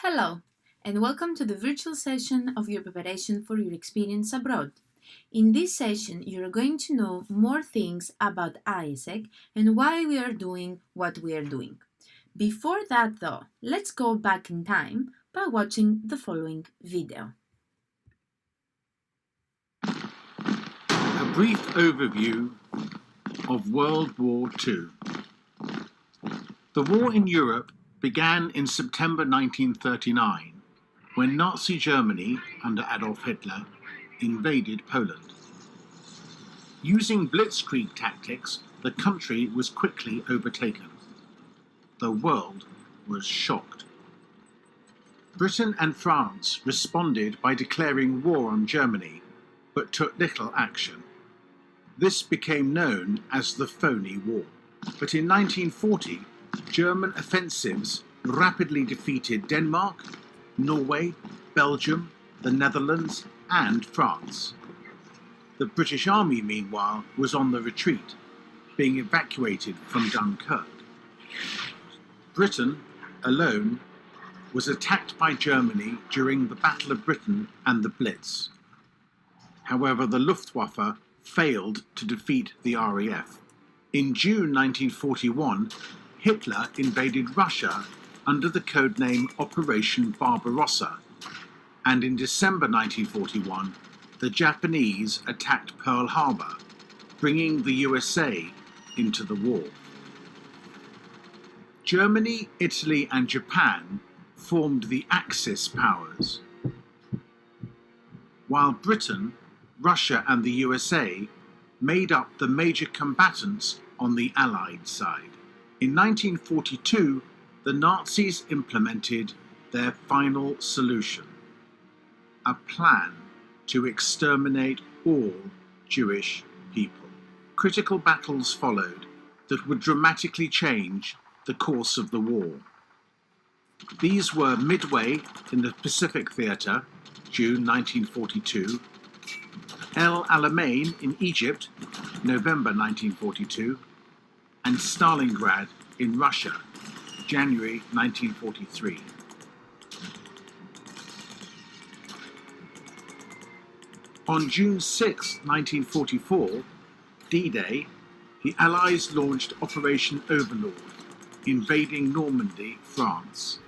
Hello, and welcome to the virtual session of your preparation for your experience abroad. In this session, you're going to know more things about AIESEC and why we are doing what we are doing. Before that, though, let's go back in time by watching the following video. A brief overview of World War II. The war in Europe began in September 1939, when Nazi Germany, under Adolf Hitler, invaded Poland. Using blitzkrieg tactics, the country was quickly overtaken. The world was shocked. Britain and France responded by declaring war on Germany, but took little action. This became known as the Phony War. But in 1940, German offensives rapidly defeated Denmark, Norway, Belgium, the Netherlands, and France. The British Army, meanwhile, was on the retreat, being evacuated from Dunkirk. Britain, alone, was attacked by Germany during the Battle of Britain and the Blitz. However, the Luftwaffe failed to defeat the RAF. In June 1941, Hitler invaded Russia under the codename Operation Barbarossa, and in December 1941, the Japanese attacked Pearl Harbor, bringing the USA into the war. Germany, Italy, and Japan formed the Axis powers, while Britain, Russia, and the USA made up the major combatants on the Allied side. In 1942, the Nazis implemented their final solution, a plan to exterminate all Jewish people. Critical battles followed that would dramatically change the course of the war. These were Midway in the Pacific Theater, June 1942, El Alamein in Egypt, November 1942, and Stalingrad in Russia, January 1943. On June 6, 1944, D-Day, the Allies launched Operation Overlord, invading Normandy, France.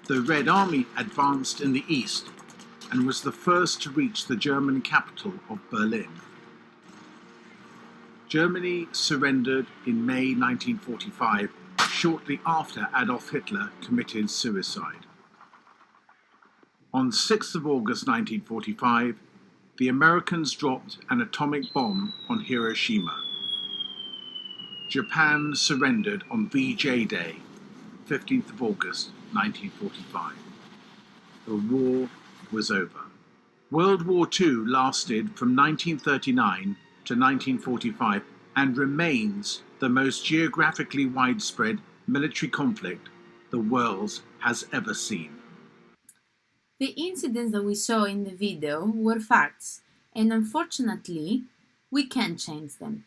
The Red Army advanced in the east and was the first to reach the German capital of Berlin. Germany surrendered in May 1945, shortly after Adolf Hitler committed suicide. On 6th of August 1945, the Americans dropped an atomic bomb on Hiroshima. Japan surrendered on VJ Day, 15th of August 1945. The war was over. World War II lasted from 1939 to 1945 and remains the most geographically widespread military conflict the world has ever seen. The incidents that we saw in the video were facts, and unfortunately, we can't change them.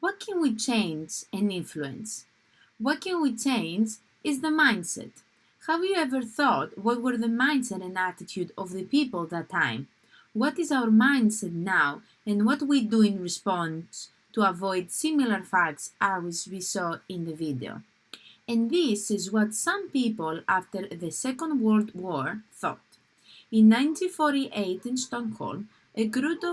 What can we change and influence? What can we change is the mindset. Have you ever thought what were the mindset and attitude of the people at that time? What is our mindset now, and what we do in response to avoid similar facts as we saw in the video? And this is what some people after the Second World War thought. In 1948 in Stockholm, a group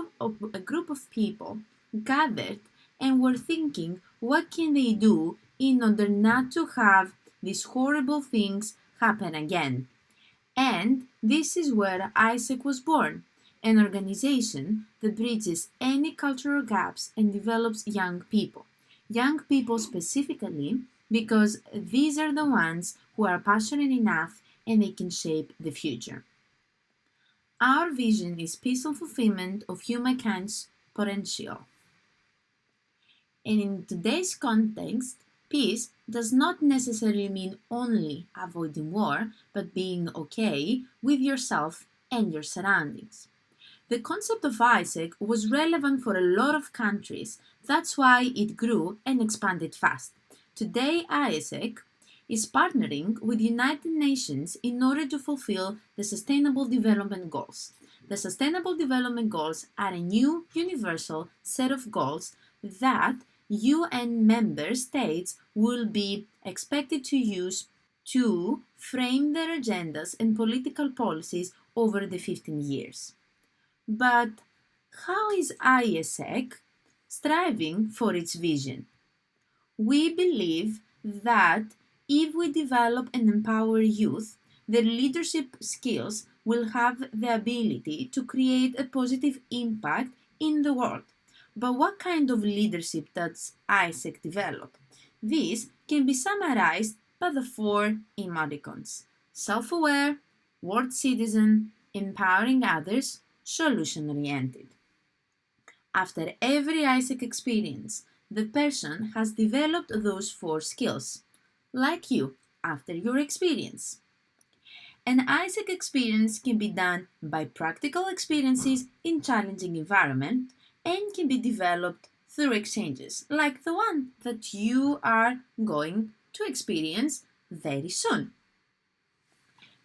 of people gathered and were thinking, what can they do in order not to have these horrible things happen again? And this is where AIESEC was born, an organization that bridges any cultural gaps and develops young people. Young people specifically because these are the ones who are passionate enough and they can shape the future. Our vision is peaceful fulfillment of humankind's potential. And in today's context, peace does not necessarily mean only avoiding war, but being okay with yourself and your surroundings. The concept of AIESEC was relevant for a lot of countries. That's why it grew and expanded fast. Today, AIESEC is partnering with United Nations in order to fulfill the Sustainable Development Goals. The Sustainable Development Goals are a new universal set of goals that UN member states will be expected to use to frame their agendas and political policies over the 15 years. But how is AIESEC striving for its vision? We believe that if we develop and empower youth, their leadership skills will have the ability to create a positive impact in the world. But what kind of leadership does AIESEC develop? This can be summarized by the four emoticons: self-aware, world citizen, empowering others, solution-oriented. After every AIESEC experience, the person has developed those four skills, like you after your experience. An AIESEC experience can be done by practical experiences in challenging environment and can be developed through exchanges, like the one that you are going to experience very soon.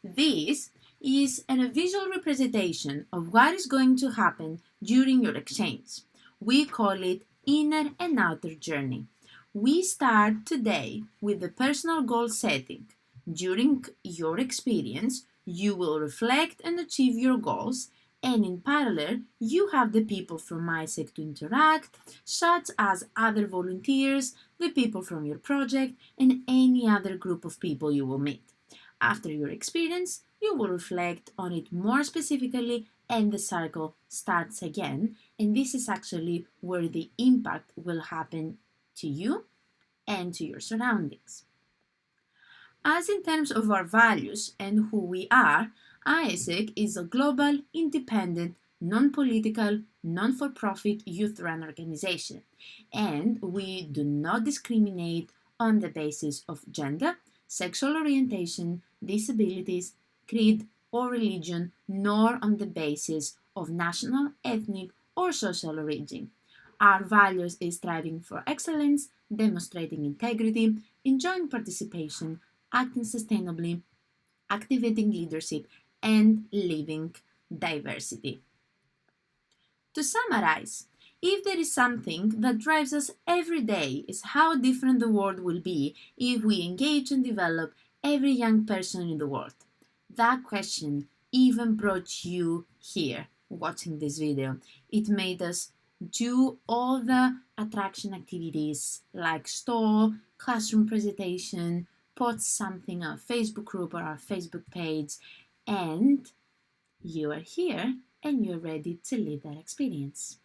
This is a visual representation of what is going to happen during your exchange. We call it inner and outer journey. We start today with the personal goal setting. During your experience, you will reflect and achieve your goals, and in parallel, you have the people from AIESEC to interact, such as other volunteers, the people from your project, and any other group of people you will meet. After your experience, you will reflect on it more specifically, and the cycle starts again. And this is actually where the impact will happen to you and to your surroundings. As in terms of our values and who we are, AIESEC is a global, independent, non-political, non-for-profit youth-run organization, and we do not discriminate on the basis of gender, sexual orientation, disabilities, creed, or religion, nor on the basis of national, ethnic, or social origin. Our values is striving for excellence, demonstrating integrity, enjoying participation, acting sustainably, activating leadership, and living diversity. To summarize, if there is something that drives us every day, is how different the world will be if we engage and develop every young person in the world. That question even brought you here watching this video. It made us do all the attraction activities like stall, classroom presentation, post something on a Facebook group or our Facebook page, and you are here and you're ready to live that experience.